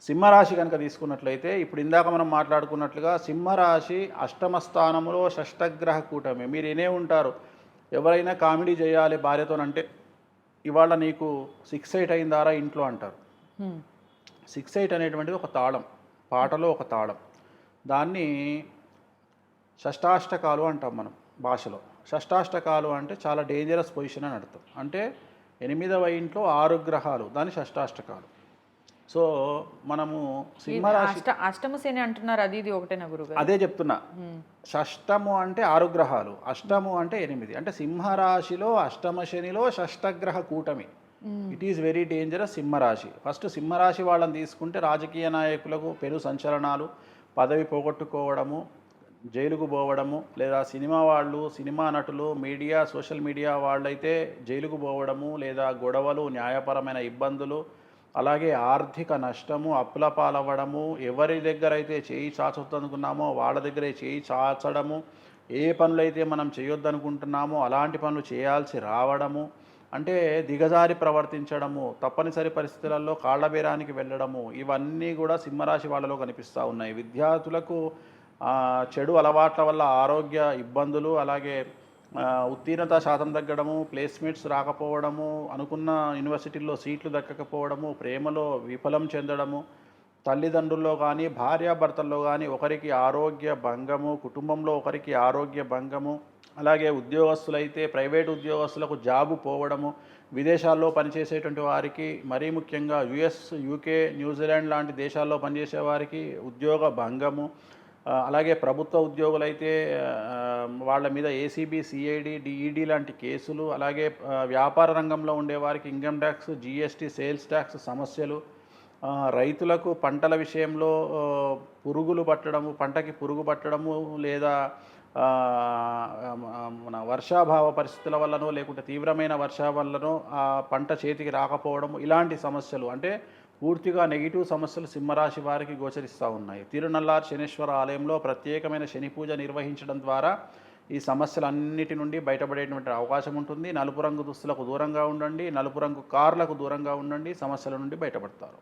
సింహరాశి కనుక తీసుకున్నట్లయితే ఇప్పుడు ఇందాక మనం మాట్లాడుకున్నట్లుగా సింహరాశి అష్టమ స్థానంలో షష్టగ్రహ కూటమి. మీరు వినే ఉంటారు, ఎవరైనా కామెడీ చేయాలి భార్యతోనంటే ఇవాళ నీకు 6-8 అయిందారా ఇంట్లో అంటారు. 6-8 అనేటువంటిది ఒక తాళం, పాటలో ఒక తాళం. దాన్ని షష్టాష్టకాలు అంటాం మనం భాషలో. షష్టాష్టకాలు అంటే చాలా డేంజరస్ పొజిషన్ అని అర్థం. అంటే 8వ ఇంట్లో 6 గ్రహాలు, దాని షష్టాష్టకాలు. సో మనము సింహరాశి అష్టమ శని అంటున్నారు, అది ఇది ఒకటేనా గురుగారు? అదే చెప్తున్నా. షష్టము అంటే 6 గ్రహాలు, అష్టము అంటే 8. అంటే సింహరాశిలో అష్టమ శనిలో షష్టగ్రహ కూటమి. ఇట్ ఈస్ వెరీ డేంజరస్ సింహరాశి. ఫస్ట్ సింహరాశి వాళ్ళని తీసుకుంటే రాజకీయ నాయకులకు పెను సంచలనాలు, పదవి పోగొట్టుకోవడము, జైలుకు పోవడము, లేదా సినిమా వాళ్ళు, సినిమా నటులు, మీడియా, సోషల్ మీడియా వాళ్ళైతే జైలుకు పోవడము, లేదా గొడవలు, న్యాయపరమైన ఇబ్బందులు, అలాగే ఆర్థిక నష్టము, అప్పుల పాలవ్వడము, ఎవరి దగ్గర అయితే చేయి చాచొద్దనుకున్నామో వాళ్ళ దగ్గరే చేయి చాచడము, ఏ పనులైతే మనం చేయొద్దనుకుంటున్నామో అలాంటి పనులు చేయాల్సి రావడము, అంటే దిగజారి ప్రవర్తించడము, తప్పనిసరి పరిస్థితులలో కాళ్ళబేరానికి వెళ్ళడము, ఇవన్నీ కూడా సింహరాశి వాళ్ళలో కనిపిస్తూ ఉన్నాయి. విద్యార్థులకు చెడు అలవాట్ల వల్ల ఆరోగ్య ఇబ్బందులు, అలాగే ఉత్తీర్ణత శాతం తగ్గడము, ప్లేస్మెంట్స్ రాకపోవడము, అనుకున్న యూనివర్సిటీల్లో సీట్లు దక్కకపోవడము, ప్రేమలో విఫలం చెందడము, తల్లిదండ్రుల్లో కానీ భార్యాభర్తల్లో కానీ ఒకరికి ఆరోగ్య భంగము, కుటుంబంలో ఒకరికి ఆరోగ్య భంగము, అలాగే ఉద్యోగస్తులైతే ప్రైవేటు ఉద్యోగస్తులకు జాబు పోవడము, విదేశాల్లో పనిచేసేటువంటి వారికి, మరీ ముఖ్యంగా యుఎస్, యూకే, న్యూజిలాండ్ లాంటి దేశాల్లో పనిచేసే వారికి ఉద్యోగ భంగము, అలాగే ప్రభుత్వ ఉద్యోగులైతే వాళ్ళ మీద ఏసీబీ, సిఐడి, డిఈడి లాంటి కేసులు, అలాగే వ్యాపార రంగంలో ఉండేవారికి income tax, GST, sales tax సమస్యలు, రైతులకు పంటల విషయంలో పురుగులు పట్టడము, పంటకి పురుగు పట్టడము, లేదా మన వర్షాభావ పరిస్థితుల వల్లనో లేకుంటే తీవ్రమైన వర్షం వల్లనో ఆ పంట చేతికి రాకపోవడము, ఇలాంటి సమస్యలు. అంటే పూర్తిగా నెగిటివ్ సమస్యలు సింహరాశి వారికి గోచరిస్తూ ఉన్నాయి. తిరునల్లార్ శనీశ్వర ఆలయంలో ప్రత్యేకమైన శని పూజ నిర్వహించడం ద్వారా ఈ సమస్యలన్నిటి నుండి బయటపడేటువంటి అవకాశం ఉంటుంది. నలుపు రంగు దుస్తులకు దూరంగా ఉండండి, నలుపు రంగు కార్లకు దూరంగా ఉండండి, సమస్యల నుండి బయటపడతారు.